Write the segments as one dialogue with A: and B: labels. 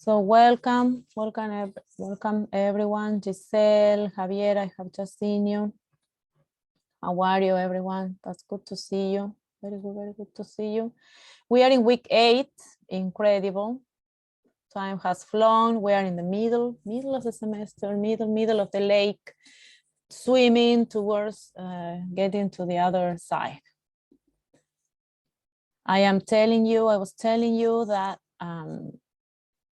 A: So welcome everyone. Giselle, Javier, I have just seen you. How are you, everyone? That's good to see you. Very good to see you. We are in week 8, incredible. Time has flown. We are in the middle of the semester, middle of the lake, swimming towards getting to the other side. I was telling you that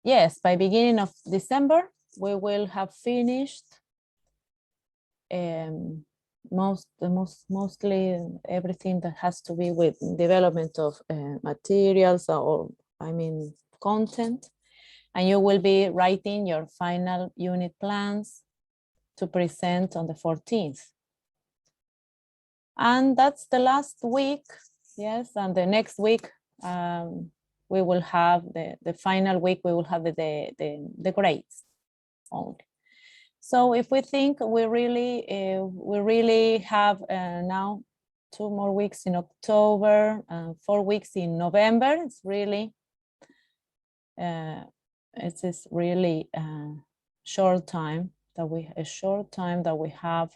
A: yes, by beginning of December, we will have finished mostly everything that has to be with development of materials or content, and you will be writing your final unit plans to present on the 14th. And that's the last week, yes, and the next week we will have the final week, we will have the grades only. So if we think we really have now 2 more weeks in October, 4 weeks in November, it's really short time that we have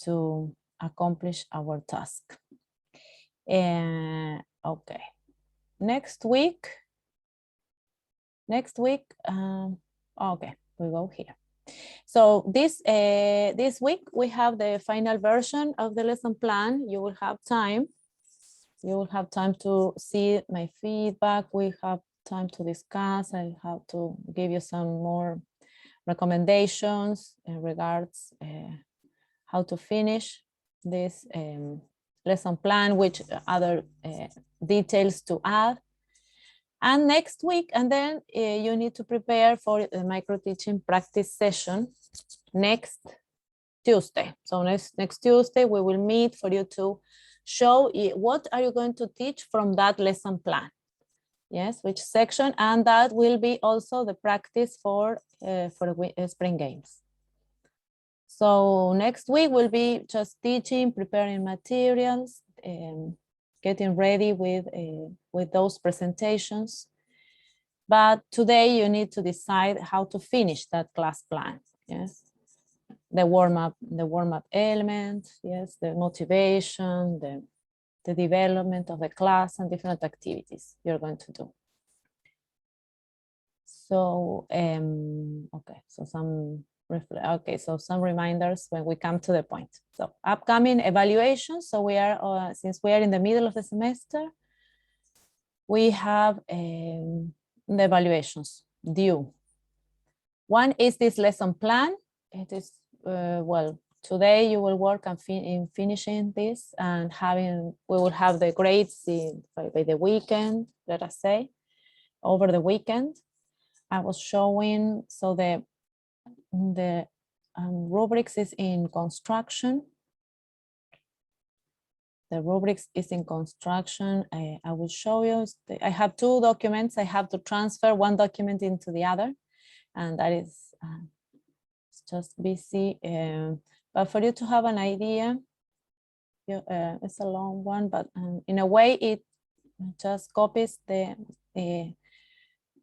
A: to accomplish our task. Okay, next week, okay, we go here. So this week we have the final version of the lesson plan. You will have time to see my feedback. We have time to discuss. I have to give you some more recommendations in regards how to finish this lesson plan, which other details to add. And next week, and then you need to prepare for the micro teaching practice session next Tuesday. So next Tuesday, we will meet for you to show what are you going to teach from that lesson plan. Yes, which section, and that will be also the practice for spring games. So next week will be just teaching, preparing materials, getting ready with those presentations. But today you need to decide how to finish that class plan. Yes, the warm-up element, yes, the motivation, the development of the class and different activities you're going to do. So, okay, so some reminders when we come to the point. So upcoming evaluations. So we are, since we are in the middle of the semester, we have the evaluations due. One is this lesson plan. It is, well, today you will work on finishing this and we will have the grades by the weekend, let us say, over the weekend. I was showing, so the rubrics is in construction. The rubrics is in construction. I will show you. I have 2 documents. I have to transfer one document into the other, and that is it's just busy. But for you to have an idea, it's a long one, but in a way it just copies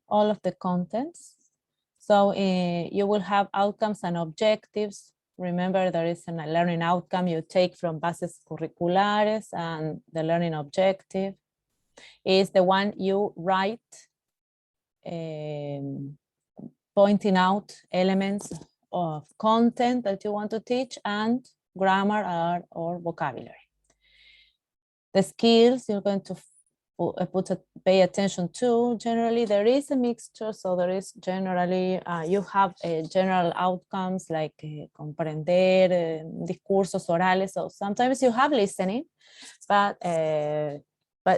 A: all of the contents. So you will have outcomes and objectives. Remember, there is a learning outcome you take from bases curriculares, and the learning objective is the one you write, pointing out elements of content that you want to teach and grammar or vocabulary. The skills you're going to pay attention to. Generally, there is a mixture, so there is generally, you have general outcomes like comprender, discursos orales, so sometimes you have listening, but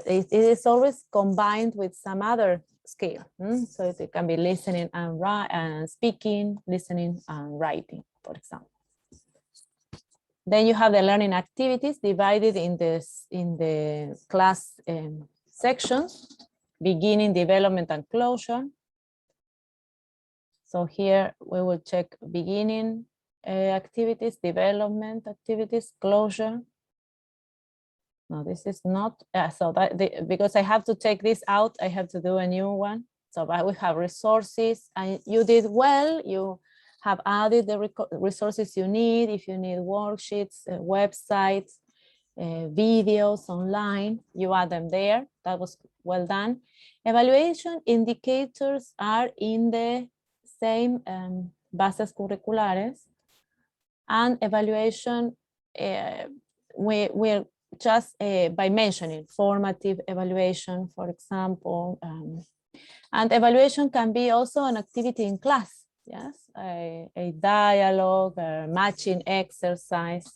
A: it is always combined with some other skill. So it can be listening and speaking, listening and writing, for example. Then you have the learning activities divided in the class sections, beginning, development, and closure. So here we will check beginning activities, development activities, closure. No, this is not, so that because I have to take this out, I have to do a new one. So but we have resources, and you did well. You have added the resources you need. If you need worksheets, websites, videos online, you add them there. That was well done. Evaluation indicators are in the same bases curriculares, and evaluation, we're just by mentioning formative evaluation, for example, and evaluation can be also an activity in class. Yes, a dialogue, a matching exercise.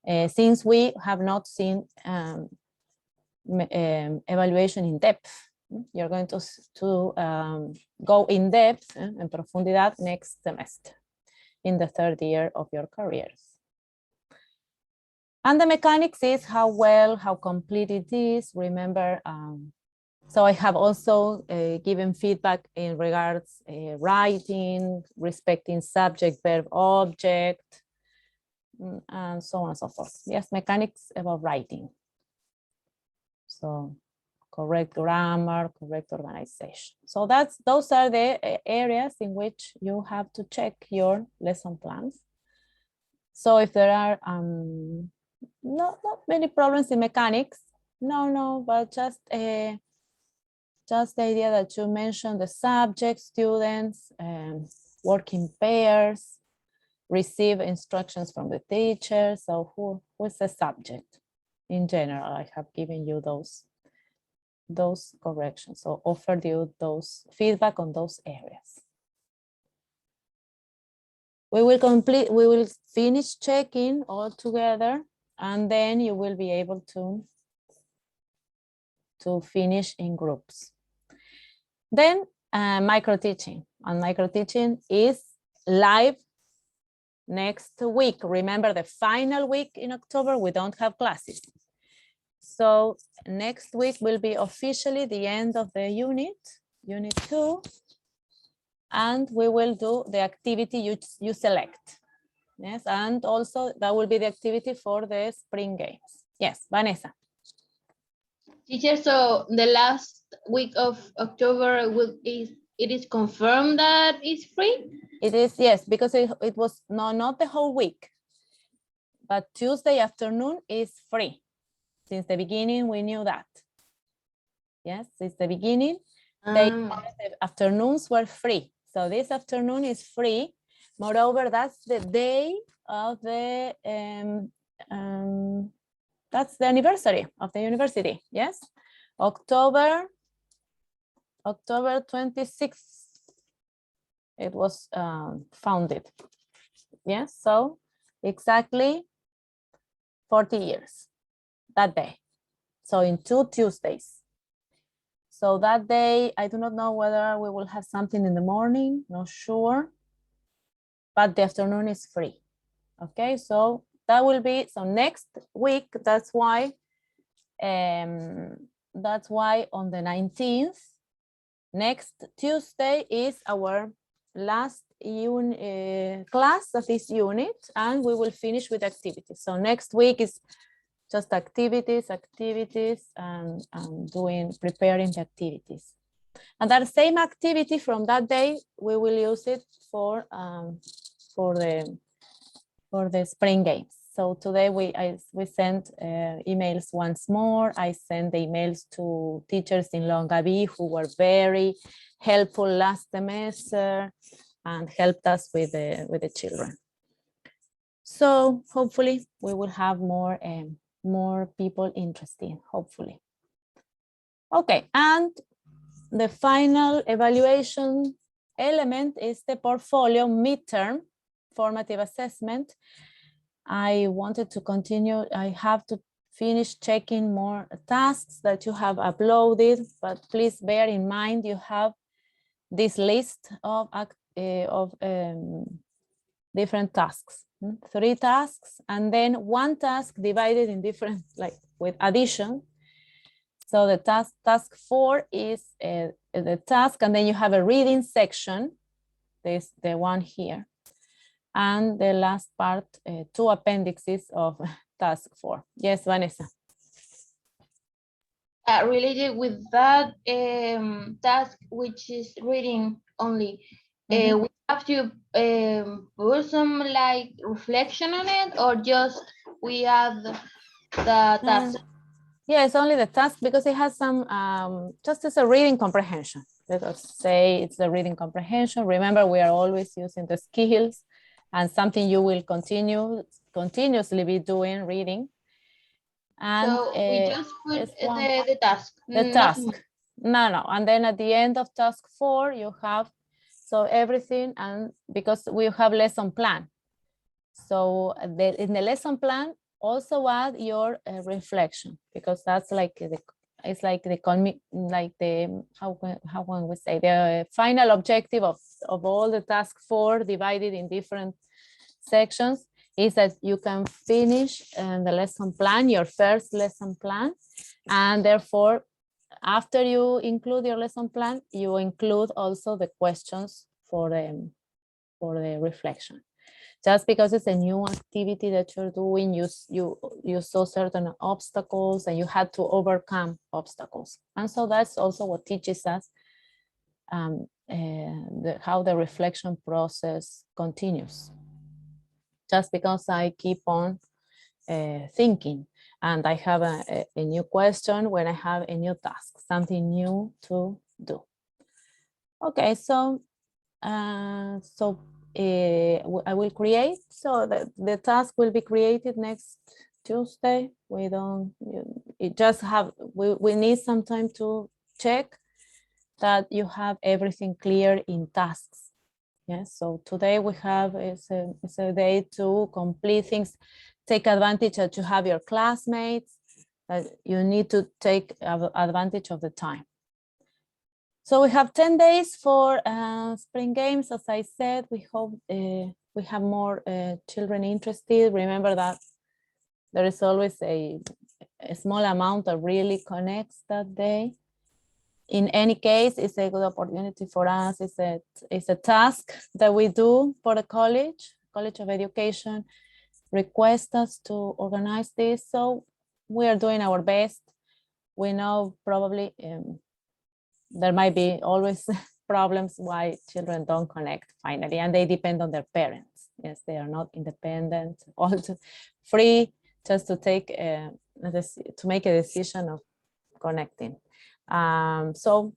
A: Since we have not seen evaluation in depth, you're going to go in depth, en profundidad, next semester in the third year of your careers. And the mechanics is how well, how complete it is. Remember, so I have also given feedback in regards writing, respecting subject, verb, object, and so on and so forth. Yes, mechanics about writing. So correct grammar, correct organization. So those are the areas in which you have to check your lesson plans. So if there are not many problems in mechanics, no, but just the idea that you mentioned the subject, students, work in pairs, receive instructions from the teacher. So who's the subject? In general, I have given you those corrections. So offered you those feedback on those areas. We will finish checking all together, and then you will be able to finish in groups. Then micro teaching, and micro teaching is live next week. Remember, the final week in October, we don't have classes. So next week will be officially the end of the unit 2, and we will do the activity you select. Yes, and also that will be the activity for the spring games. Yes, Vanessa.
B: Teacher, so the last week of October it is confirmed that it's free?
A: It is, yes, because it was not the whole week, but Tuesday afternoon is free. Since the beginning, we knew that. Yes, since the beginning, the afternoons were free. So this afternoon is free. Moreover, that's the day of the, that's the anniversary of the university. Yes, October 26th, it was founded. Yes, so exactly 40 years that day. So in 2 Tuesdays. So that day, I do not know whether we will have something in the morning, not sure, but the afternoon is free. Okay, so that will be, so next week, that's why on the 19th, next Tuesday is our last class of this unit, and we will finish with activities. So next week is just activities, and preparing the activities. And that same activity from that day, we will use it for the spring games. So today we sent emails once more. I sent the emails to teachers in Longaví who were very helpful last semester and helped us with the children. So hopefully we will have more people interested, hopefully. Okay, and the final evaluation element is the portfolio midterm formative assessment. I wanted to continue. I have to finish checking more tasks that you have uploaded, but please bear in mind you have this list of different tasks. 3 tasks, and then 1 task divided in different, like with addition. So the task 4 is the task, and then you have a reading section. This the one here, and the last part, 2 appendixes of task 4. Yes, Vanessa.
B: Related with that task, which is reading only, we have to put some like reflection on it, or just we have the task.
A: Yeah, it's only the task because it has some, just as a reading comprehension. Let us say it's a reading comprehension. Remember, we are always using the skills and something you will continuously be doing, reading. And
B: So we just put
A: it's
B: the task.
A: the
B: Not
A: task.
B: more.
A: No. And then at the end of task 4, you have, so everything, and because we have lesson plan. So in the lesson plan, also add your reflection, because that's like it's like the how can we say, the final objective of all the task 4 divided in different sections is that you can finish the lesson plan, your first lesson plan, and therefore after you include your lesson plan, you include also the questions for the reflection. Just because it's a new activity that you're doing, you saw certain obstacles and you had to overcome obstacles. And so that's also what teaches us how the reflection process continues. Just because I keep on thinking and I have a new question when I have a new task, something new to do. Okay, so I will create, so the task will be created next Tuesday. We don't, it just have, we need some time to check that you have everything clear in tasks. Yes, so today we have, it's a day to complete things, take advantage that you have your classmates, that you need to take advantage of the time. So we have 10 days for spring games. As I said, we hope we have more children interested. Remember that there is always a small amount that really connects that day. In any case, it's a good opportunity for us. It's a task that we do for the College of Education, request us to organize this. So we are doing our best. We know probably there might be always problems why children don't connect finally, and they depend on their parents. Yes, they are not independent, also free just to take to make a decision of connecting. So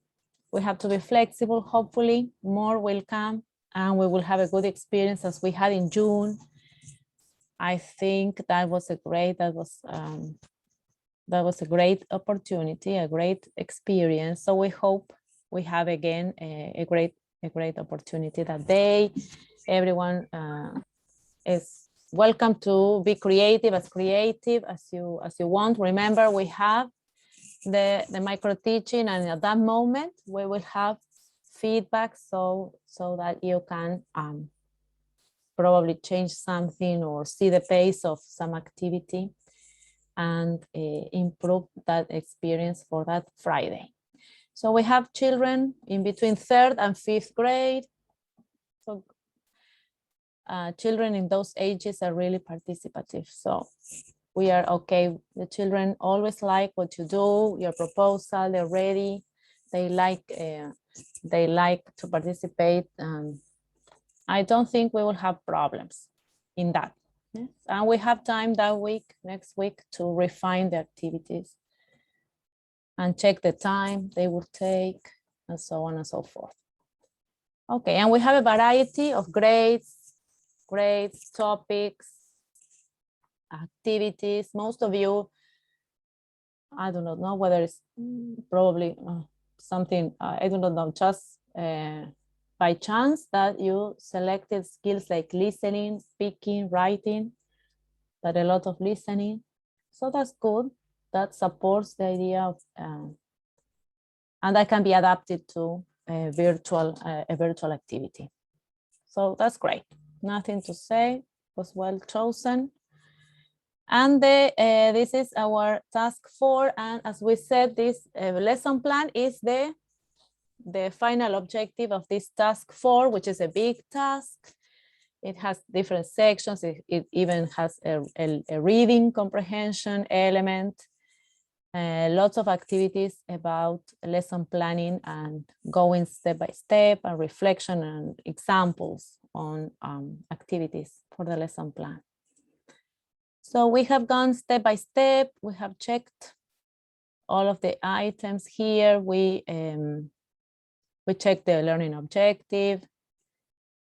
A: we have to be flexible. Hopefully more will come and we will have a good experience as we had in June. I think that was a great opportunity, a great experience. So we hope we have again a great opportunity that day. Everyone is welcome to be creative as you want. Remember, we have the micro teaching, and at that moment we will have feedback so that you can probably change something or see the pace of some activity and improve that experience for that Friday. So we have children in between 3rd and 5th grade. So children in those ages are really participative. So we are okay. The children always like what you do, your proposal, they're ready. They like to participate. I don't think we will have problems in that. Yes. And we have time that week, next week, to refine the activities and check the time they will take and so on and so forth. Okay, and we have a variety of grades, topics, activities. Most of you, I do not know whether it's probably something, I do not know, just by chance that you selected skills like listening, speaking, writing, but a lot of listening. So that's good. That supports the idea of, and that can be adapted to a virtual activity. So that's great. Nothing to say, was well chosen. And this is our task 4. And as we said, this lesson plan is the final objective of this task 4, which is a big task. It has different sections. It even has a reading comprehension element. lots of activities about lesson planning and going step by step, and reflection and examples on activities for the lesson plan. So we have gone step by step. We have checked all of the items here. We checked the learning objective,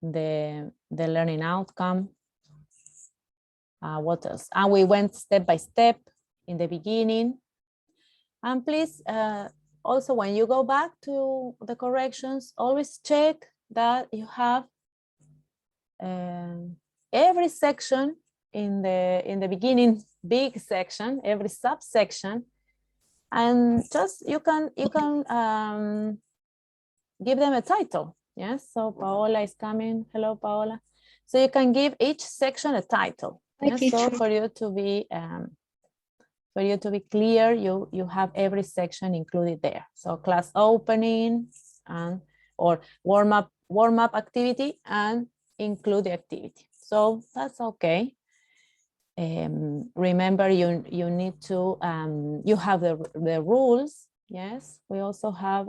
A: the learning outcome. What else? And we went step by step in the beginning. And please, also when you go back to the corrections, always check that you have every section in the beginning, big section, every subsection, and just you can give them a title. Yes, so Paola is coming. Hello, Paola. So you can give each section a title. Yes? So for you to be clear, you have every section included there. So class opening and or warm up activity and include the activity. So that's okay. Remember, you need to you have the rules. Yes, we also have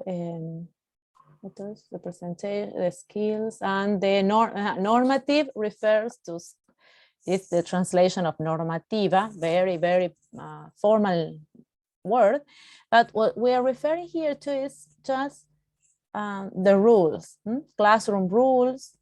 A: what else? The presentation, the skills, and the normative refers to. It's the translation of normativa, very formal word. But what we are referring here to is just the rules, classroom rules.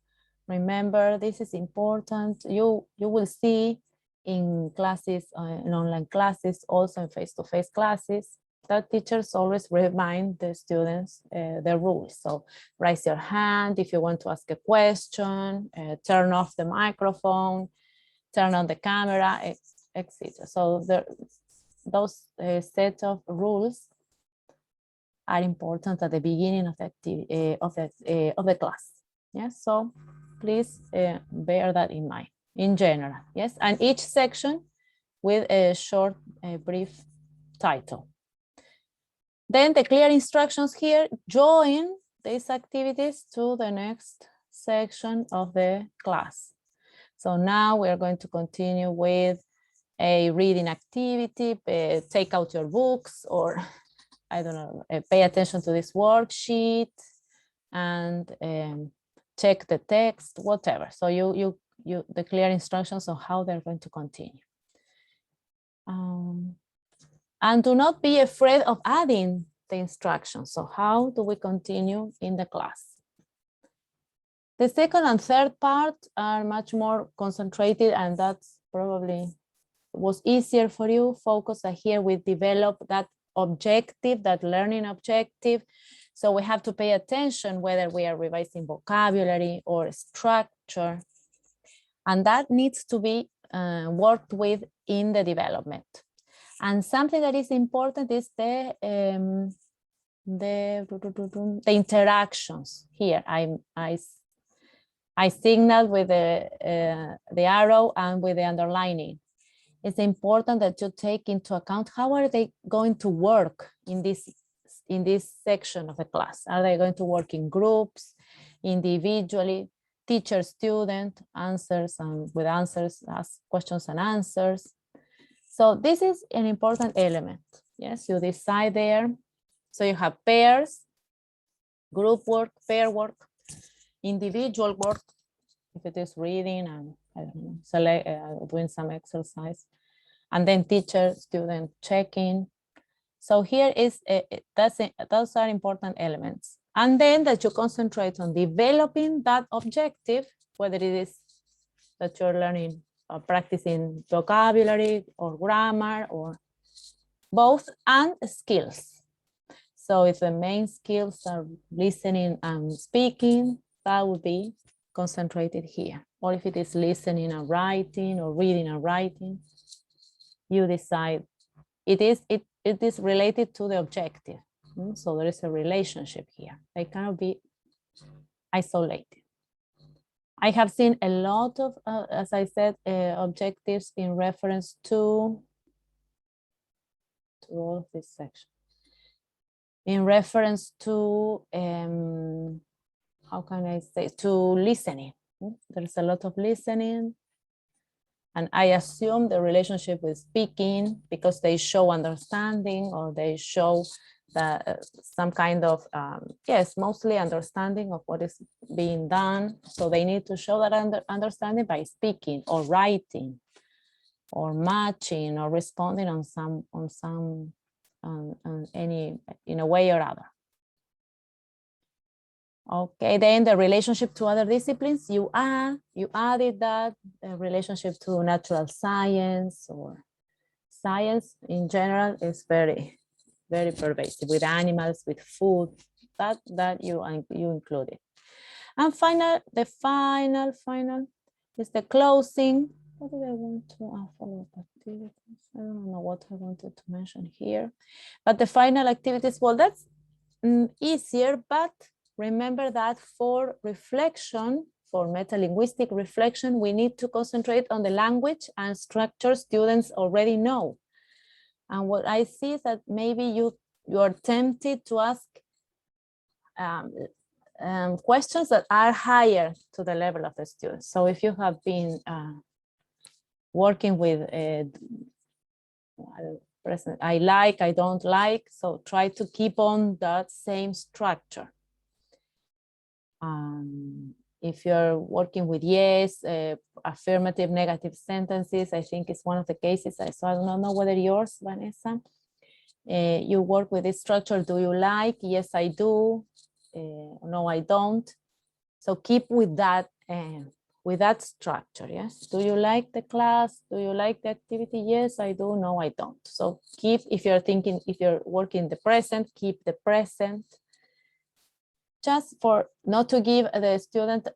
A: Remember, this is important. You will see in classes, in online classes, also in face-to-face classes, that teachers always remind the students the rules. So raise your hand if you want to ask a question, turn off the microphone, turn on the camera, etc. So those set of rules are important at the beginning of the activity of the class. Yes, so please bear that in mind. In general, yes, and each section with a short, brief title. Then the clear instructions here: join these activities to the next section of the class. So now we are going to continue with a reading activity. Take out your books, or I don't know, pay attention to this worksheet and check the text, whatever. So you the clear instructions on how they're going to continue. And do not be afraid of adding the instructions. So how do we continue in the class? The second and third part are much more concentrated, and that's probably was easier for you. Focus here, we develop that objective, that learning objective. So we have to pay attention whether we are revising vocabulary or structure. And that needs to be worked with in the development. And something that is important is the interactions. Here, I signal with the arrow and with the underlining. It's important that you take into account how are they going to work in this section of the class. Are they going to work in groups, individually, teacher, student, answers, and with answers, ask questions and answers. So this is an important element. Yes, you decide there. So you have pairs, group work, pair work, individual work, if it is reading and I don't know, select, doing some exercise, and then teacher, student, checking. So here is those are important elements. And then that you concentrate on developing that objective, whether it is that you're learning or practicing vocabulary or grammar or both, and skills. So if the main skills are listening and speaking, that would be concentrated here. Or if it is listening and writing, or reading and writing, you decide. It is related to the objective. So there is a relationship here. They cannot be isolated. I have seen a lot of, as I said, objectives in reference to all of this section. In reference to, how can I say, to listening. There's a lot of listening And I assume the relationship with speaking because they show understanding or they show that some kind of, yes, mostly understanding of what is being done. So they need to show that understanding by speaking or writing or matching or responding on any, in a way or other. Okay, then the relationship to other disciplines, you added that relationship to natural science or science in general is very, very pervasive with animals, with food, that you included. And the final is the closing. What did I want to follow up activities? I don't know what I wanted to mention here, but the final activities, well, that's easier, but remember that for reflection, for metalinguistic reflection, we need to concentrate on the language and structure students already know. And what I see is that maybe you are tempted to ask questions that are higher to the level of the students. So if you have been working with I like, I don't like, so try to keep on that same structure. If you're working with yes, affirmative, negative sentences, I think it's one of the cases. So I don't know whether yours, Vanessa, you work with this structure. Do you like? Yes, I do. No, I don't. So keep with that structure. Yes. Do you like the class? Do you like the activity? Yes, I do. No, I don't. So keep, if you're working the present, keep the present. Just for not to give the student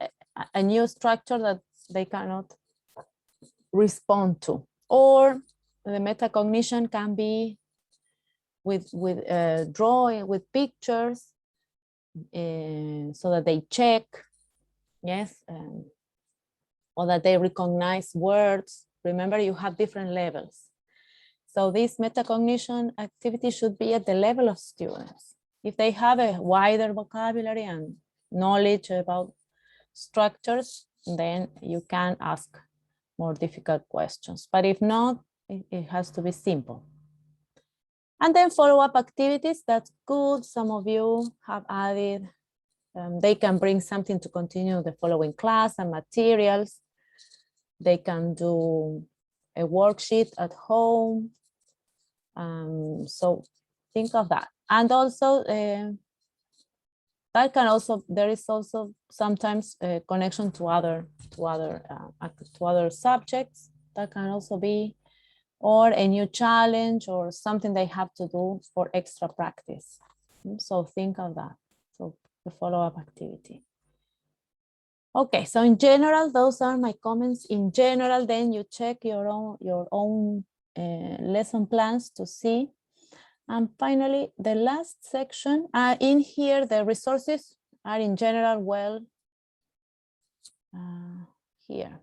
A: a new structure that they cannot respond to. Or the metacognition can be with drawing, with pictures, so that they check, yes, or that they recognize words. Remember, you have different levels. So this metacognition activity should be at the level of students. If they have a wider vocabulary and knowledge about structures, then you can ask more difficult questions. But if not, it has to be simple. And then follow-up activities, that's good. Some of you have added, they can bring something to continue the following class and materials. They can do a worksheet at home. So think of that. And also, that can also, there is also sometimes a connection to other subjects. That can also be, or a new challenge or something they have to do for extra practice. So think of that. So the follow-up activity. Okay, so in general, those are my comments. In general, then you check your own lesson plans to see. And finally, the last section, in here, the resources are in general well, here.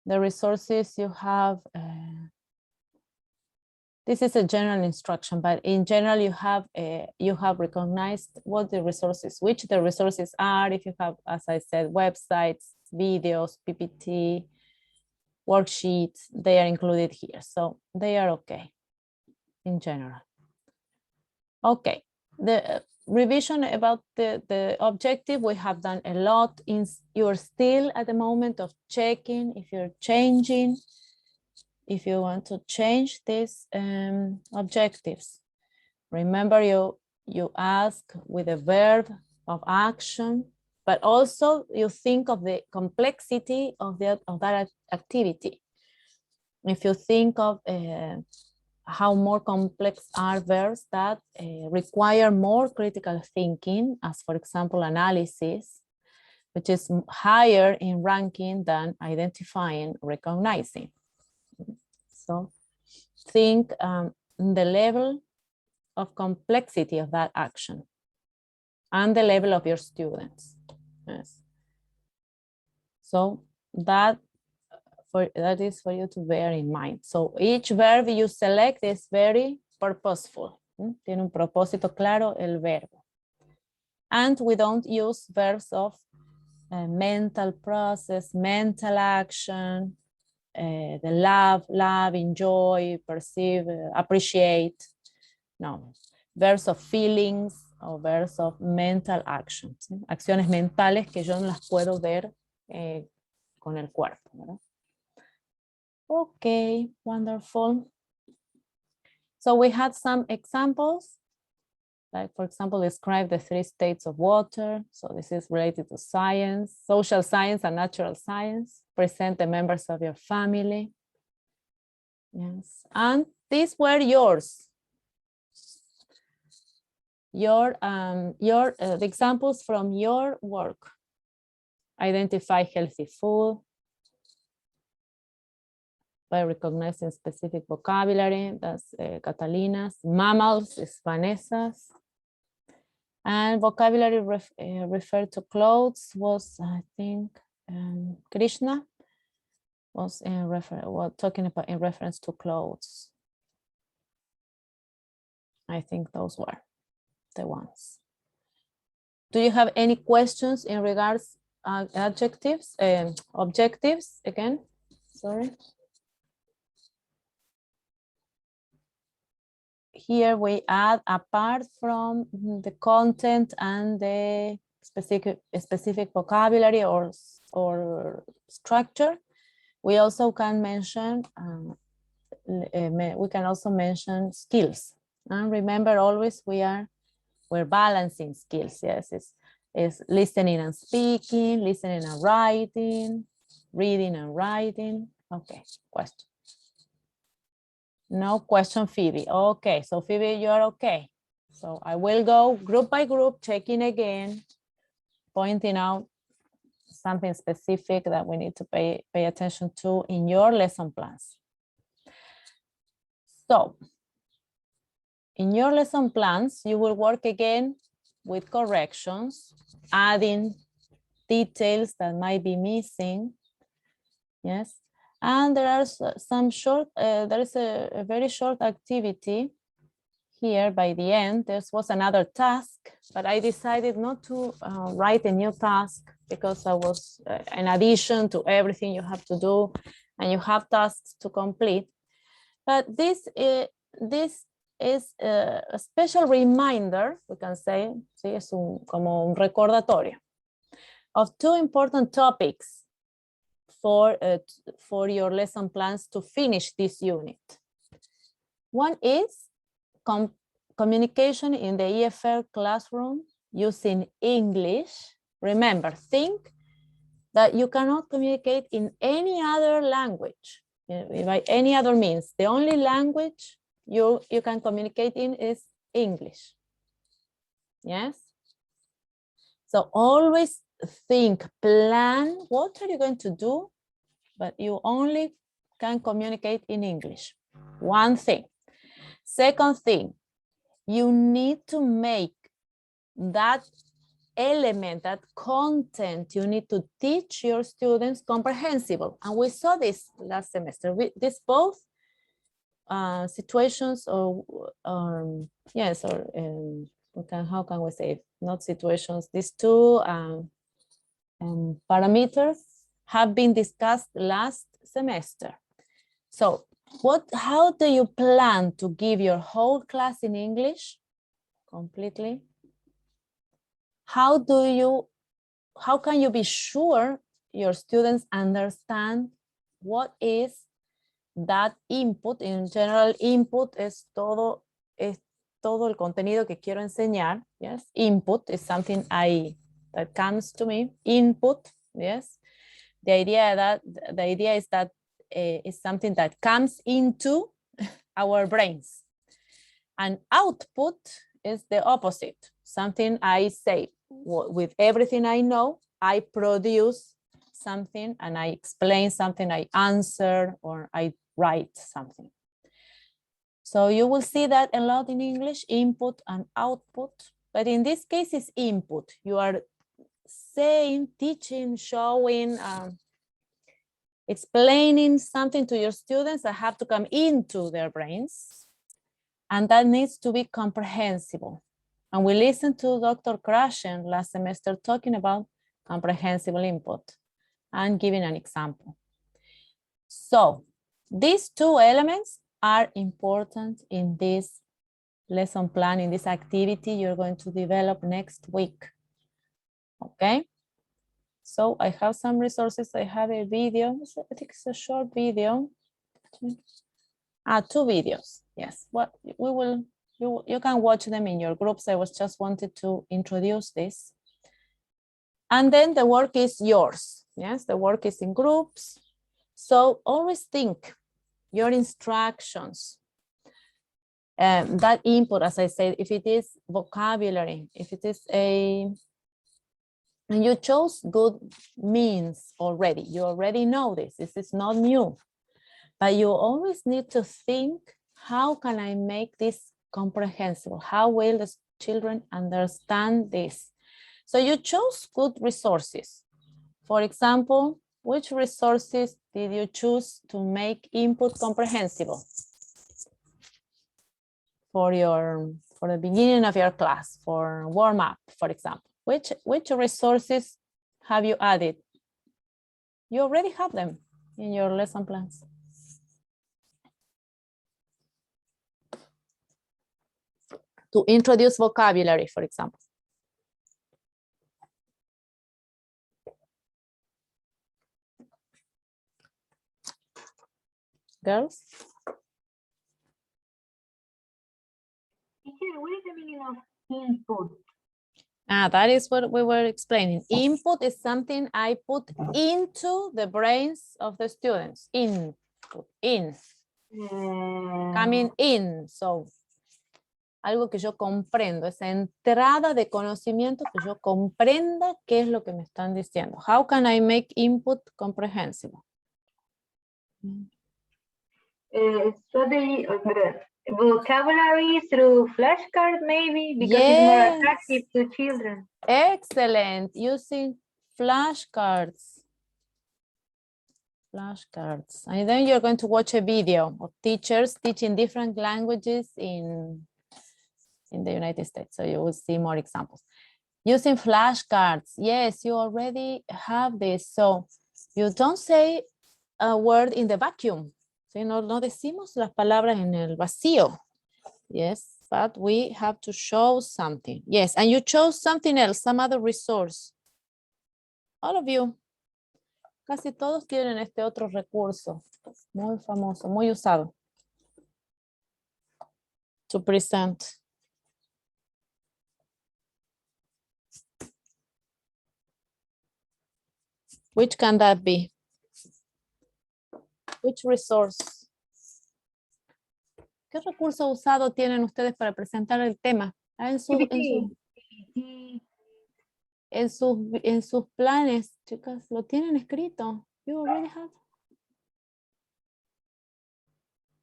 A: The resources you have, this is a general instruction, but in general, you have recognized what the resources, which the resources are. If you have, as I said, websites, videos, PPT, worksheets, they are included here. So they are okay in general. Okay, the revision about the objective, we have done a lot. You're still at the moment of checking if you're changing, if you want to change these objectives. Remember, you ask with a verb of action, but also you think of the complexity of that activity. If you think of how more complex are verbs that require more critical thinking, as for example, analysis, which is higher in ranking than identifying, recognizing. So think the level of complexity of that action and the level of your students. Yes. So that is for you to bear in mind. So each verb you select is very purposeful. Tiene un propósito claro el verbo. And we don't use verbs of mental process, mental action, the love, enjoy, perceive, appreciate. No, verbs of feelings o verbs of mental actions. ¿Sí? Acciones mentales que yo no las puedo ver con el cuerpo, ¿verdad? Okay, wonderful. So we had some examples, like for example, describe the 3 states of water. So this is related to science, social science and natural science. Present the members of your family. Yes, and these were yours. The examples from your work. Identify healthy food by recognizing specific vocabulary. That's Catalina's. Mammals is Vanessa's. And vocabulary referred to clothes was, I think, Krishna was talking about in reference to clothes. I think those were the ones. Do you have any questions in regards adjectives, objectives again? Sorry. Here we add, apart from the content and the specific vocabulary or structure, we also can mention, we can also mention skills. And remember, always we're balancing skills. Yes, it's listening and speaking, listening and writing, reading and writing. Okay, question. No question, Phoebe. Okay, so Phoebe, you're okay. So I will go group by group, checking again, pointing out something specific that we need to pay attention to in your lesson plans. So in your lesson plans, you will work again with corrections, adding details that might be missing. Yes. And there are some short, there is a very short activity here by the end. There was another task, but I decided not to write a new task because I was, in addition to everything you have to do and you have tasks to complete. But this is a special reminder, we can say, ¿sí? Es como un recordatorio of 2 important topics for your lesson plans to finish this unit. One is communication in the EFL classroom using English. Remember, think that you cannot communicate in any other language, by any other means. The only language you can communicate in is English. Yes? So always think, plan, what are you going to do? But you only can communicate in English. One thing. Second thing, you need to make that element, that content you need to teach your students comprehensible. And we saw this last semester. This both situations or yes, or how can we say it? Not situations, these 2 parameters have been discussed last semester. So how do you plan to give your whole class in English completely? How can you be sure your students understand what is that input? In general, input es todo el contenido que quiero enseñar. Yes, input is something that comes to me. Input, yes. The idea is that it's something that comes into our brains. And output is the opposite. Something I say, with everything I know, I produce something and I explain something, I answer, or I write something. So you will see that a lot in English, input and output. But in this case, it's input. You are saying, teaching, showing, explaining something to your students that have to come into their brains. And that needs to be comprehensible. And we listened to Dr. Krashen last semester talking about comprehensible input and giving an example. So these two elements are important in this lesson plan, in this activity you're going to develop next week. Okay. So I have some resources. I have a video. I think it's a short video. Two videos. Yes. What we will, you can watch them in your groups. I was just wanted to introduce this. And then the work is yours. Yes, the work is in groups. So always think your instructions. That input, as I said, if it is vocabulary, if it is and you chose good means already. You already know this. This is not new. But you always need to think, how can I make this comprehensible? How will the children understand this? So you chose good resources. For example, which resources did you choose to make input comprehensible? For the beginning of your class, for warm up, for example. Which resources have you added? You already have them in your lesson plans. To introduce vocabulary, for example. Girls?
C: What is the meaning of input?
A: That is what we were explaining. Input is something I put into the brains of the students. Coming in. So, algo que yo comprendo, esa entrada de conocimiento que yo comprenda qué es lo que me están diciendo. How can I make input comprehensible?
C: Study vocabulary through flashcards, maybe, because it's more attractive to children.
A: Excellent. Using flashcards. Flashcards. And then you're going to watch a video of teachers teaching different languages in the United States. So you will see more examples. Using flashcards. Yes, you already have this. So you don't say a word in the vacuum. ¿Sí? No decimos las palabras en el vacío. Yes, but we have to show something. Yes, and you chose something else, some other resource. All of you. Casi todos tienen este otro recurso. Muy famoso, muy usado. To present. Which can that be? Which resource? ¿Qué recurso usado tienen ustedes para presentar el tema? En sus planes, chicas, lo tienen escrito. You already have.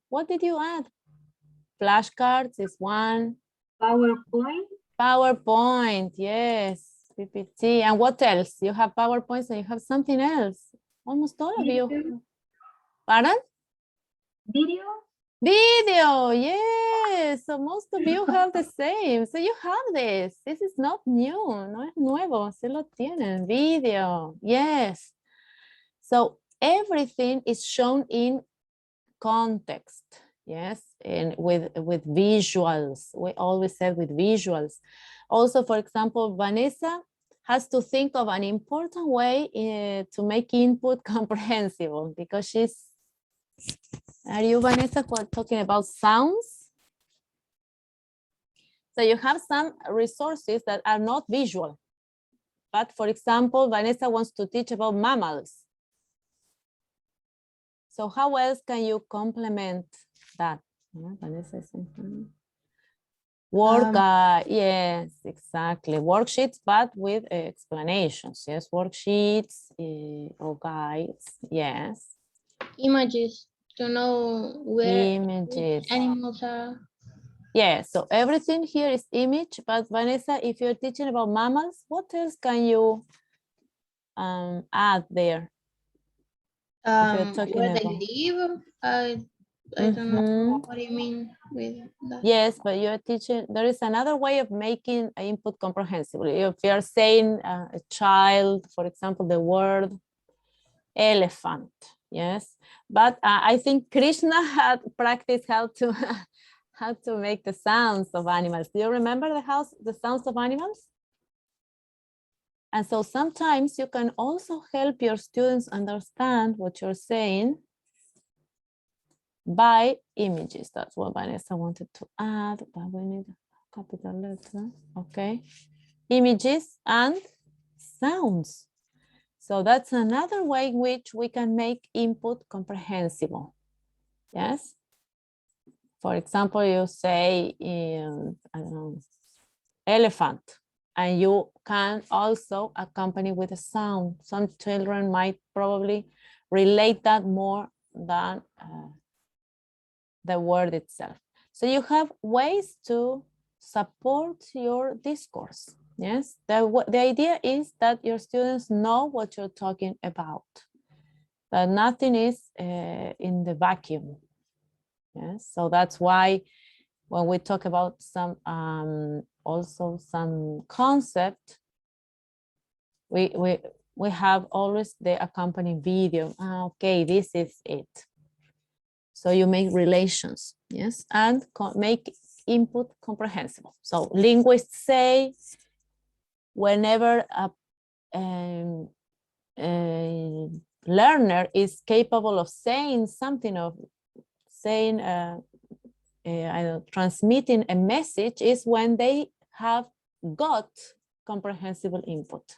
A: What did you add? Flashcards is one.
C: PowerPoint.
A: PowerPoint, yes. PPT. And what else? You have PowerPoints and you have something else. Almost all of you. Pardon?
C: Video.
A: Video, yes. So most of you have the same. So you have this. This is not new. No es nuevo. Se lo tienen. Video, yes. So everything is shown in context. Yes, and with visuals. We always said with visuals. Also, for example, Vanessa has to think of an important way to make input comprehensible because she's, are you, Vanessa, talking about sounds? So you have some resources that are not visual. But for example, Vanessa wants to teach about mammals. So how else can you complement that? Vanessa is yes, exactly. Worksheets, but with explanations. Yes, worksheets or guides. Yes.
B: Images to know where
A: images.
B: Animals are.
A: Yeah, so everything here is image, but Vanessa, if you're teaching about mammals, what else can you add there?
B: Where they live. I don't know what you mean with that.
A: Yes, but you're teaching, there is another way of making an input comprehensible. If you're saying a child, for example, the word elephant, Yes, but I think Krishna had practiced how to how to make the sounds of animals. Do you remember the sounds of animals? And so sometimes you can also help your students understand what you're saying by images. That's what Vanessa wanted to add, but we need a capital letter. Okay, images and sounds. So that's another way in which we can make input comprehensible. Yes. For example, you say, I don't know, elephant, and you can also accompany with a sound. Some children might probably relate that more than the word itself. So you have ways to support your discourse. Yes, the idea is that your students know what you're talking about, that nothing is in the vacuum. Yes, so that's why when we talk about some also some concept, we have always the accompanying video. Okay, this is it. So you make relations, yes, and make input comprehensible. So linguists say whenever a learner is capable of saying something, of saying, transmitting a message, is when they have got comprehensible input.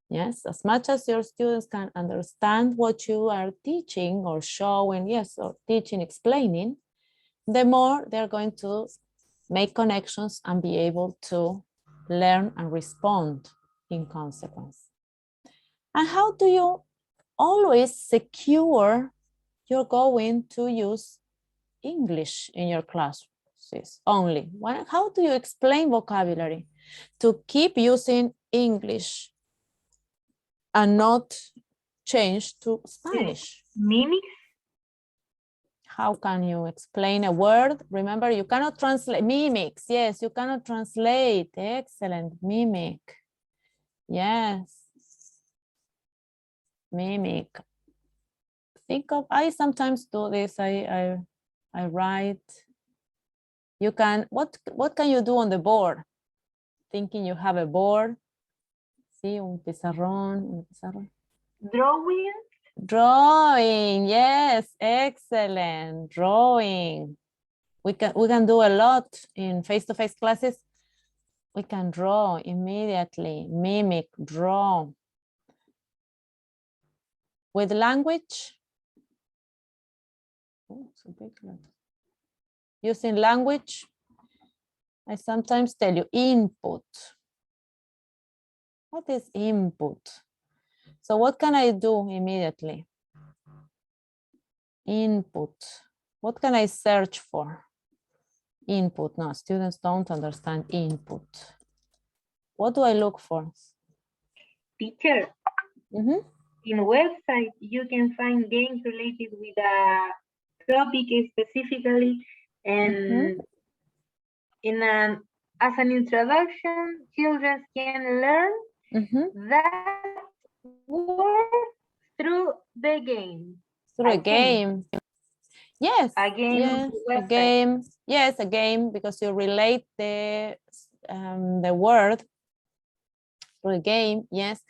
A: Yes, as much as your students can understand what you are teaching or showing, yes, or teaching, explaining, the more they're going to make connections and be able to learn and respond in consequence. And how do you always secure you're going to use English in your classes only? How do you explain vocabulary to keep using English and not change to Spanish?
C: Mimics.
A: How can you explain a word? Remember, you cannot translate. Mimics, yes, you cannot translate. Excellent, mimic. Yes, mimic. Think of, I sometimes do this, I write. You can, what can you do on the board? Thinking you have a board. Sí, un pizarrón.
C: Drawing.
A: Drawing, yes, excellent. Drawing. We can do a lot in face-to-face classes. We can draw immediately, mimic, draw. With language, oh, it's a big letter. Using language, I sometimes tell you input. What is input? So what can I do immediately? Input. What can I search for? Input. No, students don't understand input. What do I look for?
C: Teacher.
A: Mm-hmm.
C: In website, you can find games related with a topic specifically, and as an introduction, children can learn that word through the game.
A: Through a game. Yes.
C: A game.
A: Yes, a game. Yes, a game, because you relate the word through a game. Yes,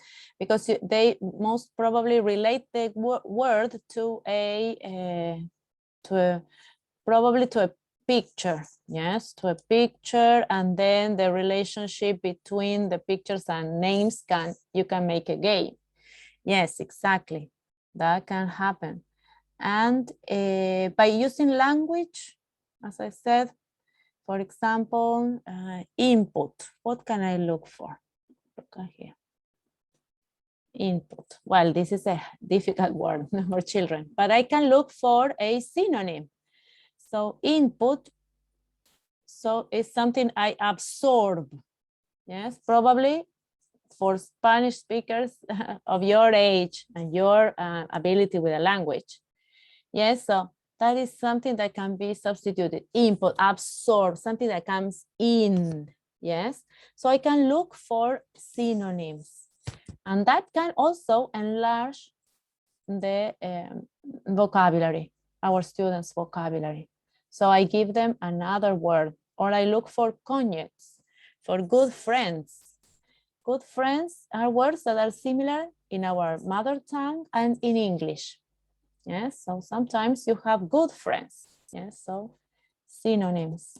A: because they most probably relate the word to probably to a picture. Yes, to a picture, and then the relationship between the pictures and names you can make a game. Yes, exactly. That can happen. And by using language, as I said, for example, input. What can I look for? Look here. Input. Well, this is a difficult word for children, but I can look for a synonym. So input, so it's something I absorb. Yes, probably for Spanish speakers of your age and your ability with a language. Yes, so that is something that can be substituted. Input, absorb, something that comes in. Yes, so I can look for synonyms. And that can also enlarge the vocabulary, our students' vocabulary. So I give them another word, or I look for cognates, for good friends. Good friends are words that are similar in our mother tongue and in English. Yes, so sometimes you have good friends. Yes, so synonyms.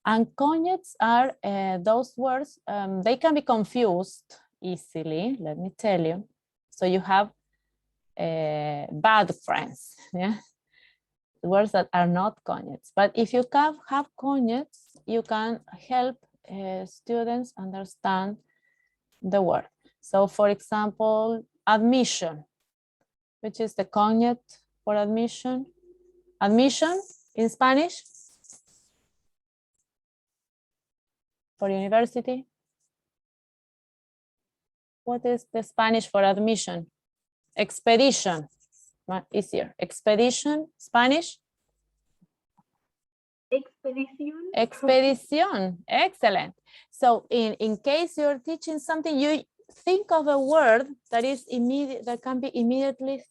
A: And cognates are those words, they can be confused easily, let me tell you. So you have bad friends, yeah? Words that are not cognates. But if you have cognates, you can help students understand the word. So for example, admission, which is the cognate for admission. Admission in Spanish for university. What is the Spanish for admission? Expedition, much easier. Expedition, Spanish?
C: Expedición.
A: Expedition, excellent. So in case you're teaching something, you think of a word that is immediate, that can be immediately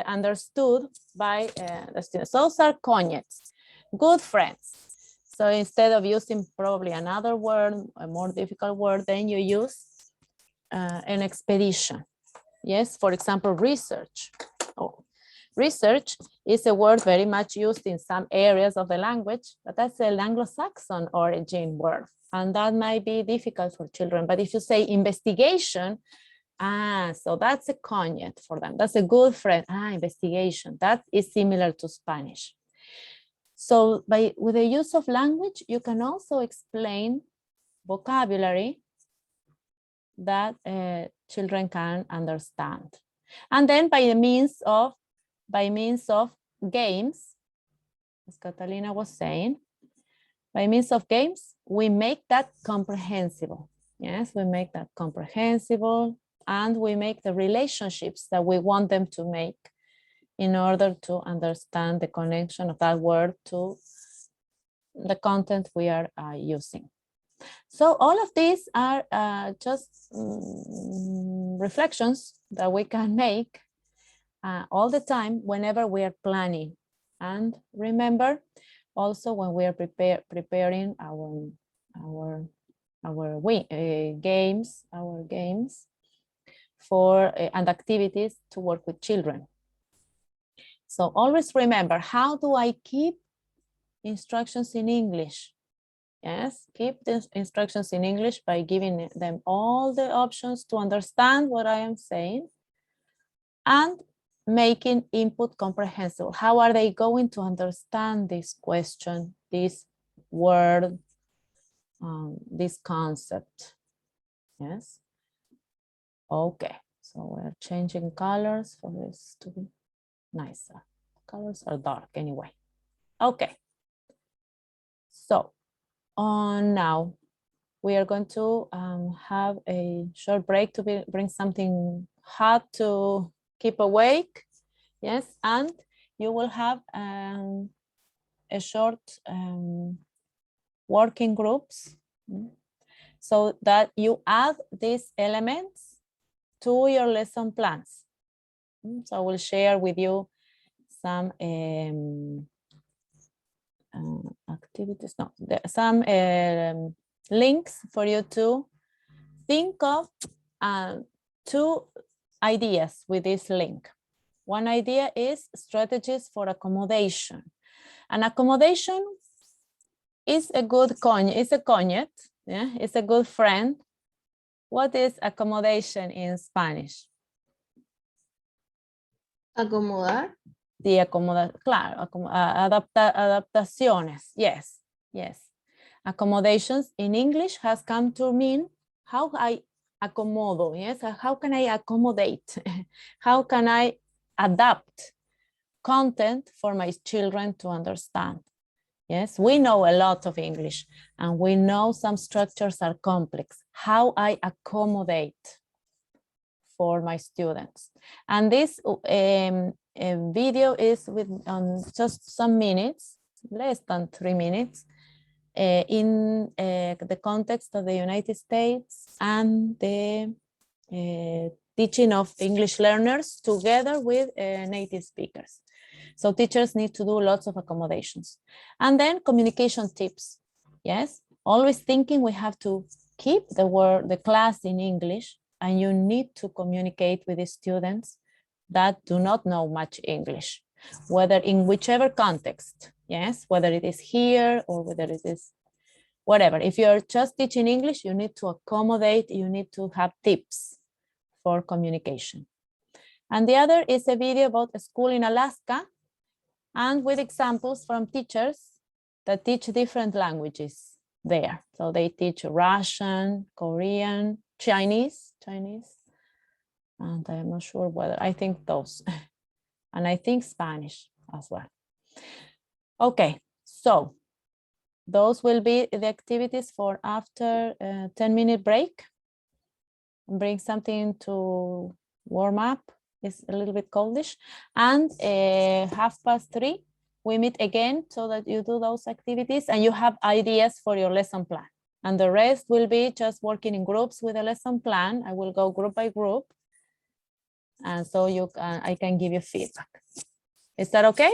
A: understood by the students. Those are cognates, good friends. So instead of using probably another word, a more difficult word, then you use an expedition. Yes, for example, research. Oh, research is a word very much used in some areas of the language, but that's an Anglo-Saxon origin word. And that might be difficult for children. But if you say investigation, so that's a cognate for them. That's a good friend. Investigation. That is similar to Spanish. So with the use of language, you can also explain vocabulary that children can understand. And then by means of games, as Catalina was saying, by means of games, we make that comprehensible. Yes, we make that comprehensible, and we make the relationships that we want them to make in order to understand the connection of that word to the content we are using. So all of these are just reflections that we can make all the time whenever we are planning. And remember, also when we are preparing our games for and activities to work with children. So always remember, how do I keep instructions in English? Yes, keep the instructions in English by giving them all the options to understand what I am saying and making input comprehensible. How are they going to understand this question, this word, this concept? Yes. Okay, so we're changing colors for this to be nicer. Colors are dark anyway. Okay. So now we are going to have a short break to bring something hot to keep awake. Yes, and you will have a short working groups so that you add these elements to your lesson plans. So I will share with you some activities, some links for you to think of 2 ideas with this link. One idea is strategies for accommodation. And accommodation is a good cognate, it's a cognate, yeah, it's a good friend. What is accommodation in Spanish?
B: Acomodar.
A: Sí, acomodar, claro, adaptaciones, yes, yes. Accommodations in English has come to mean how I acomodo, yes, how can I accommodate? How can I adapt content for my children to understand? Yes, we know a lot of English and we know some structures are complex. How I accommodate for my students. And this video is with just some minutes, less than 3 minutes, in the context of the United States and the teaching of English learners together with native speakers. So teachers need to do lots of accommodations. And then communication tips. Yes, always thinking we have to keep the class in English, and you need to communicate with the students that do not know much English, whether in whichever context, yes, whether it is here or whether it is whatever. If you're just teaching English, you need to accommodate, you need to have tips for communication. And the other is a video about a school in Alaska, and with examples from teachers that teach different languages there. So they teach Russian, Korean, Chinese, and I'm not sure whether, I think those, and I think Spanish as well. Okay, so those will be the activities for after a 10-minute break. Bring something to warm up. It's a little bit coldish. And 3:30, we meet again so that you do those activities and you have ideas for your lesson plan. And the rest will be just working in groups with a lesson plan. I will go group by group. And so I can give you feedback. Is that okay?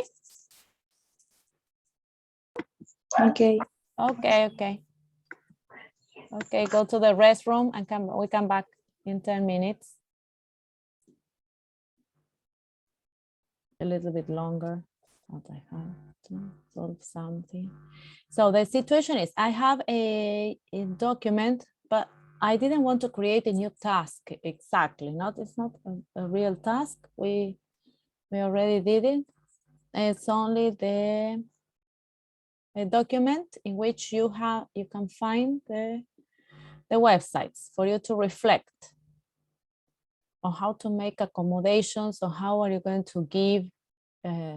C: Okay.
A: Okay. Okay, go to the restroom and we come back in 10 minutes. A little bit longer. But I have to solve something. So the situation is I have a document, but I didn't want to create a new task exactly. It's not a real task. We already did it. It's only a document in which you can find the websites for you to reflect on how to make accommodations, or how are you going to give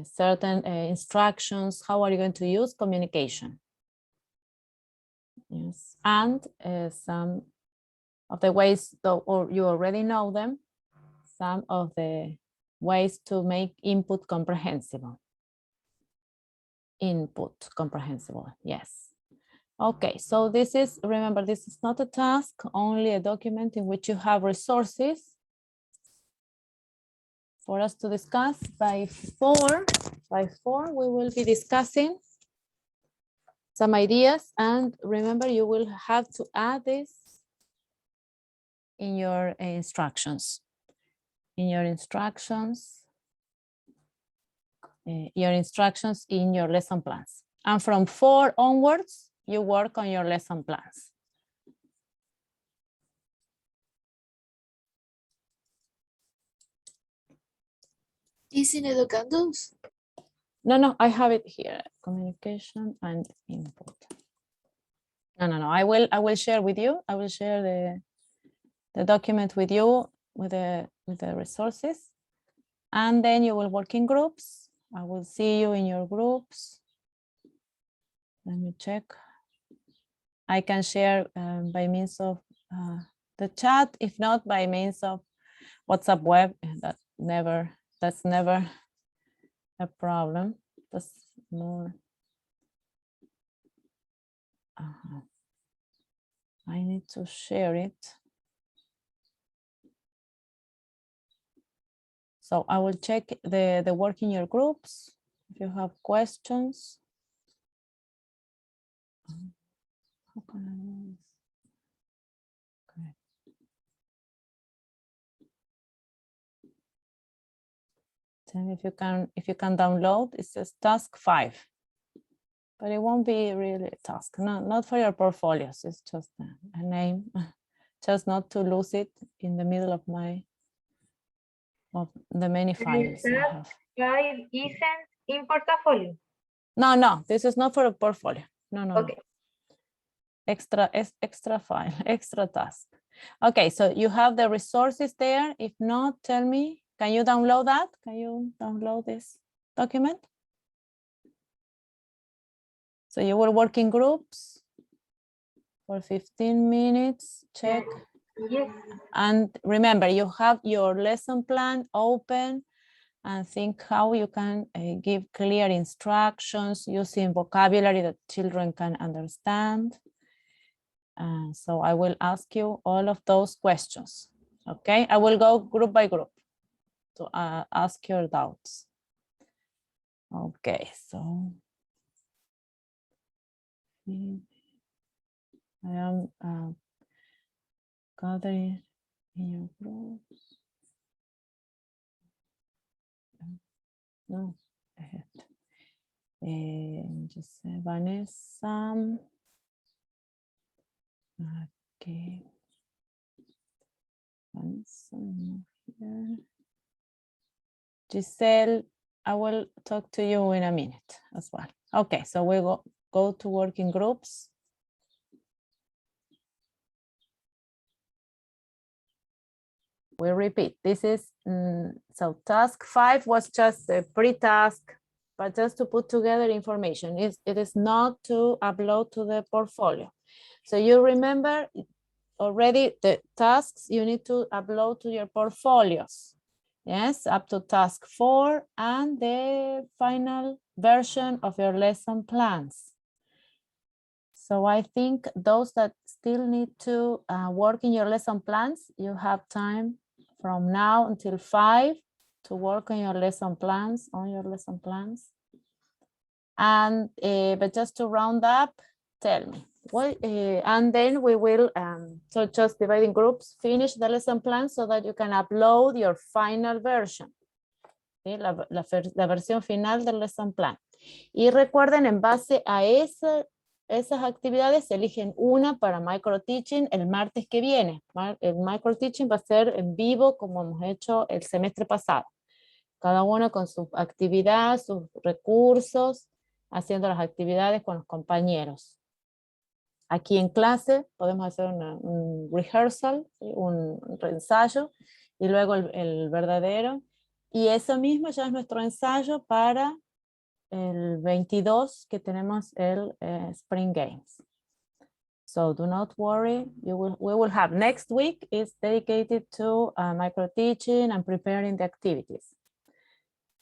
A: certain instructions, how are you going to use communication. Yes, and some of the ways, or you already know them, some of the ways to make input comprehensible. Input comprehensible, yes. Okay, so this is, remember, this is not a task, only a document in which you have resources for us to discuss. By 4, we will be discussing some ideas, and remember, you will have to add this in your instructions. In your instructions in your lesson plans. And from 4 onwards, you work on your lesson plans.
D: Isn't it Educandos?
A: No, I have it here. Communication and input. No. I will share with you. I will share the document with you with the resources, and then you will work in groups. I will see you in your groups. Let me check. I can share by means of the chat, if not by means of WhatsApp web. That's never a problem. That's more. I need to share it. So I will check the work in your groups. If you have questions. How can I do this? Okay. Then if you can download, it says task 5. But it won't be really a task. No, not for your portfolios. It's just a name. Just not to lose it in the middle of the many files I have.
C: 5 isn't in portfolio.
A: No, this is not for a portfolio. No.
C: Okay.
A: Extra file, extra task. Okay, so you have the resources there. If not, tell me, can you download that? Can you download this document? So you will work in groups for 15 minutes, check.
C: Yes.
A: And remember, you have your lesson plan open and think how you can give clear instructions using vocabulary that children can understand. So I will ask you all of those questions. Okay, I will go group by group to ask your doubts. Okay, so I am gathering in your groups. No, ahead. Just say Vanessa. Okay. Vanessa, not here. Giselle, I will talk to you in a minute as well. Okay, so we go to working groups. We repeat, this is, so task 5 was just a pre-task, but just to put together information. It is not to upload to the portfolio. So you remember already the tasks you need to upload to your portfolios. Yes, up to task 4 and the final version of your lesson plans. So I think those that still need to work in your lesson plans, you have time from now until 5 to work on your lesson plans, And, but just to round up, tell me. What, and then we will, so just divide in groups, finish the lesson plan so that you can upload your final version. ¿Sí? La versión final del lesson plan. Y recuerden, en base a esas actividades, se eligen una para micro teaching el martes que viene. El micro teaching va a ser en vivo como hemos hecho el semestre pasado. Cada uno con su actividad, sus recursos, haciendo las actividades con los compañeros. Aquí en clase podemos hacer un rehearsal, ¿sí? un ensayo, y luego el verdadero. Y eso mismo ya es nuestro ensayo para el 22 que tenemos el Spring Games. So do not worry, we will have next week is dedicated to micro teaching and preparing the activities.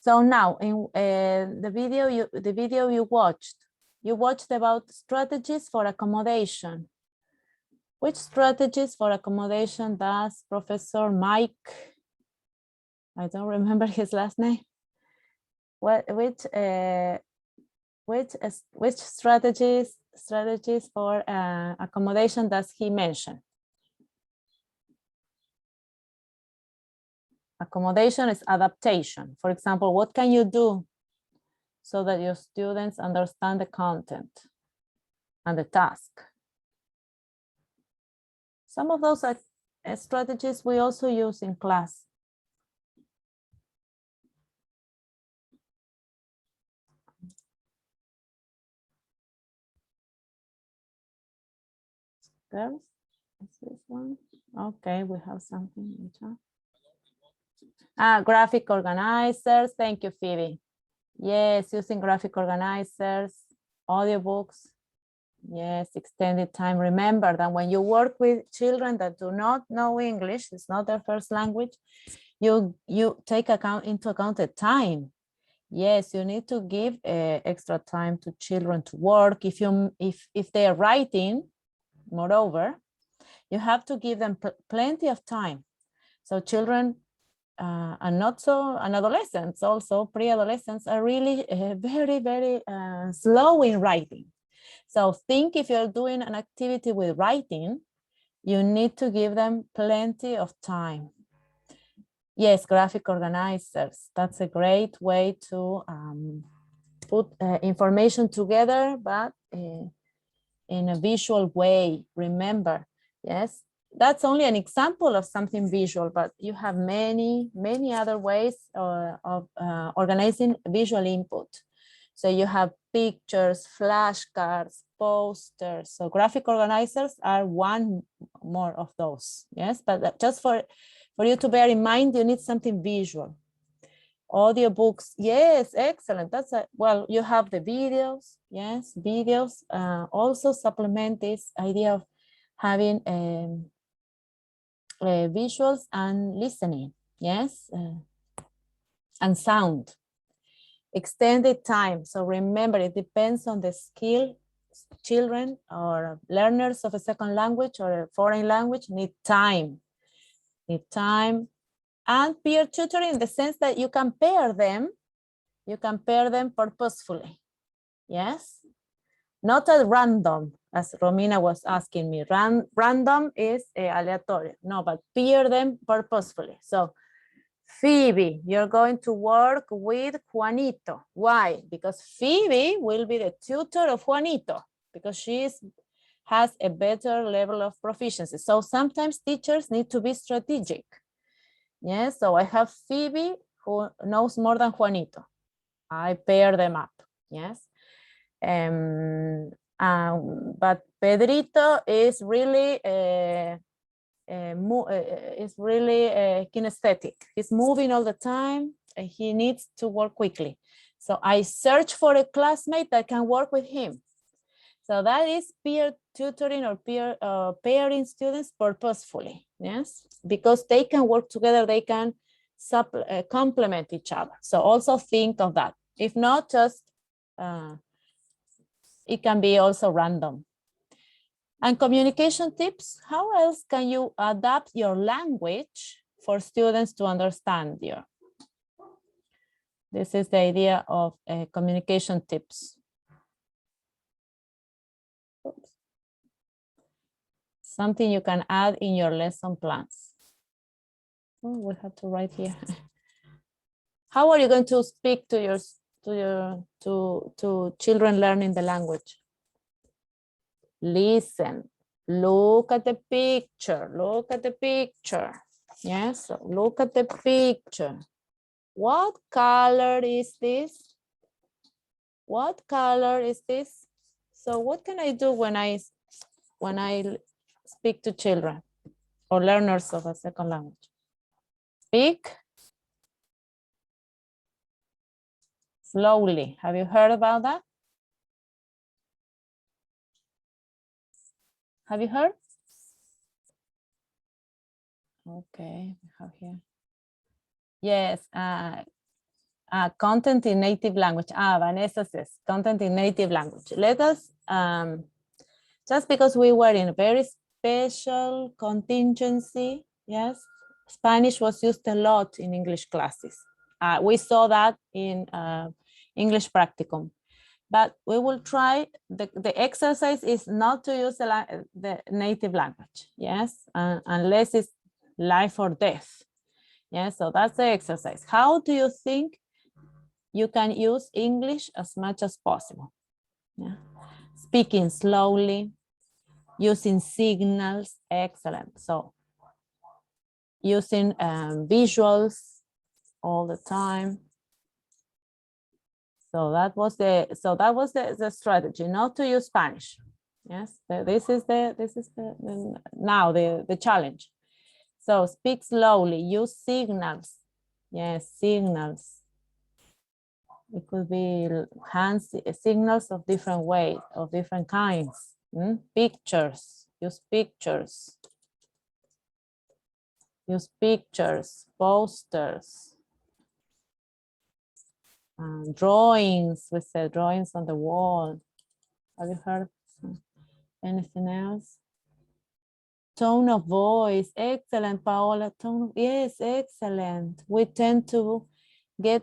A: So now in the video you watched about strategies for accommodation. Which strategies for accommodation does Professor Mike, I don't remember his last name. Which strategies for accommodation does he mention? Accommodation is adaptation. For example, what can you do so that your students understand the content and the task? Some of those strategies we also use in class. Girls, is this one? Okay, we have something in the chat. Graphic organizers. Thank you, Phoebe. Yes, using graphic organizers, audiobooks. Yes, extended time. Remember that when you work with children that do not know English, it's not their first language, you take into account the time. Yes, you need to give extra time to children to work. If they are writing, moreover, you have to give them plenty of time. So children and adolescents, also pre-adolescents, are really very, very slow in writing. So think if you're doing an activity with writing, you need to give them plenty of time. Yes, graphic organizers. That's a great way to put information together, but in a visual way. Remember, yes, that's only an example of something visual, but you have many, many other ways of organizing visual input. So you have pictures, flashcards, posters. So graphic organizers are one more of those. Yes, but just for you to bear in mind, you need something visual. Audiobooks, yes, excellent. That's well, you have the videos, yes, videos also supplement this idea of having visuals and listening, yes, and sound. Extended time. So remember, it depends on the skill. Children or learners of a second language or a foreign language need time. need time. And peer tutoring in the sense that you can pair them purposefully. Yes, not at random, as Romina was asking me. Random is aleatorio. No, but pair them purposefully. So Phoebe, you're going to work with Juanito. Why? Because Phoebe will be the tutor of Juanito because she has a better level of proficiency. So sometimes teachers need to be strategic. Yes, so I have Phoebe who knows more than Juanito. I pair them up. Yes. But Pedrito is really kinesthetic. He's moving all the time and he needs to work quickly. So I search for a classmate that can work with him. So that is peer tutoring or peer pairing students purposefully, yes, because they can work together, they can complement each other. So also think of that. If not, just it can be also random. And communication tips, how else can you adapt your language for students to understand you? This is the idea of communication tips. Oops. Something you can add in your lesson plans. Oh, we have to write here. How are you going to speak to children learning the language? Listen, look at the picture, look at the picture. Yes, so look at the picture. What color is this? What color is this? So what can I do when I speak to children or learners of a second language? Speak slowly. Have you heard about that? Have you heard? Okay, we have here. Yes, content in native language. Vanessa says content in native language. Let us, just because we were in a very special contingency, yes, Spanish was used a lot in English classes. We saw that in English practicum. But we will try, the exercise is not to use the native language, yes, unless it's life or death. Yes, so that's the exercise. How do you think you can use English as much as possible? Yeah. Speaking slowly, using signals, excellent. So using visuals all the time. So that was the strategy, not to use Spanish. Yes, this is now the challenge. So speak slowly, use signals. Yes, signals. It could be hand signals of different ways, of different kinds. Pictures, use pictures. Use pictures, posters. Drawings, we said drawings on the wall. Have you heard anything else? Tone of voice, excellent, Paola. Tone, yes, excellent. We tend to get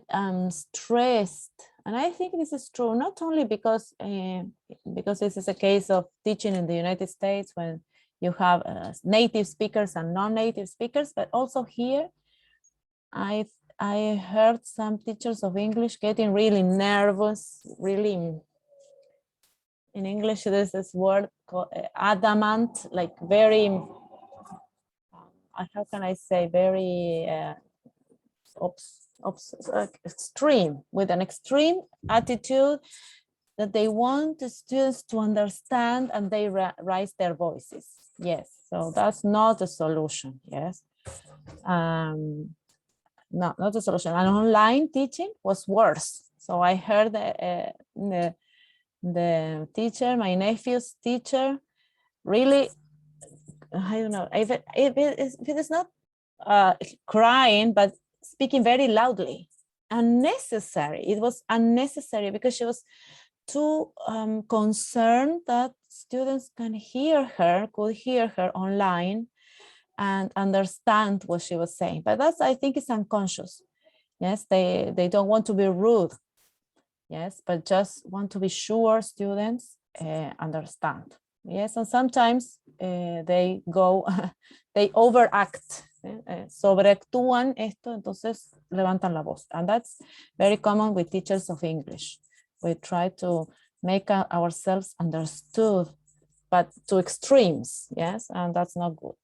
A: stressed, and I think this is true not only because this is a case of teaching in the United States when you have native speakers and non-native speakers, but also here I heard some teachers of English getting really nervous, really, in English there's this word called adamant, like very, how can I say, very extreme, with an extreme attitude that they want the students to understand and they raise their voices. Yes, so that's not a solution, yes. No, not a solution. And online teaching was worse. So I heard the teacher, my nephew's teacher, really, I don't know, if it is not crying, but speaking very loudly. Unnecessary. It was unnecessary because she was too concerned that students could hear her online. and understand what she was saying. But that's, I think it's unconscious. Yes, they don't want to be rude. Yes, but just want to be sure students understand. Yes, and sometimes they go, they overact, sobreactúan esto, entonces levantan la voz. And that's very common with teachers of English. We try to make ourselves understood, but to extremes, yes, and that's not good.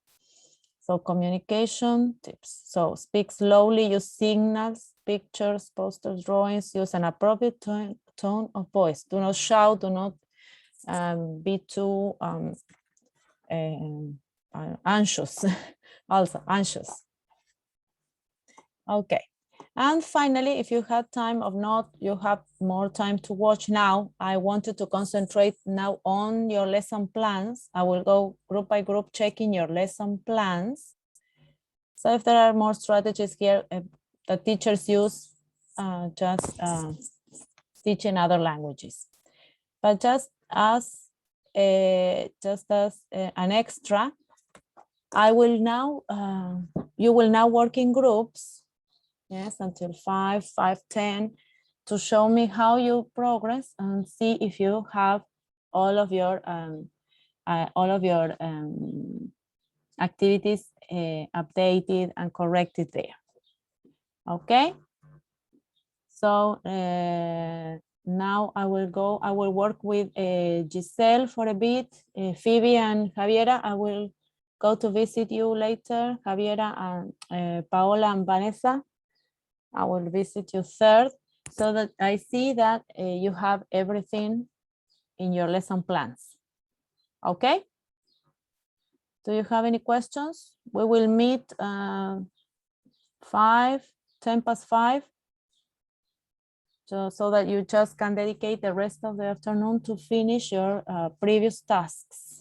A: So communication tips. So speak slowly, use signals, pictures, posters, drawings, use an appropriate tone of voice. Do not shout, do not be too anxious, also anxious. Okay. And finally, if you had time or not, you have more time to watch now. I wanted to concentrate now on your lesson plans. I will go group by group checking your lesson plans. So if there are more strategies here that teachers use, just teaching other languages. But just as an extra, I will now, you will now work in groups. Yes, until 5, 10, to show me how you progress and see if you have all of your activities updated and corrected there. Okay. So now I will work with Giselle for a bit. Phoebe and Javiera, I will go to visit you later. Javiera and Paola and Vanessa, I will visit you third, so that I see that you have everything in your lesson plans. Okay? Do you have any questions? We will meet 10 past 5. So that you just can dedicate the rest of the afternoon to finish your previous tasks.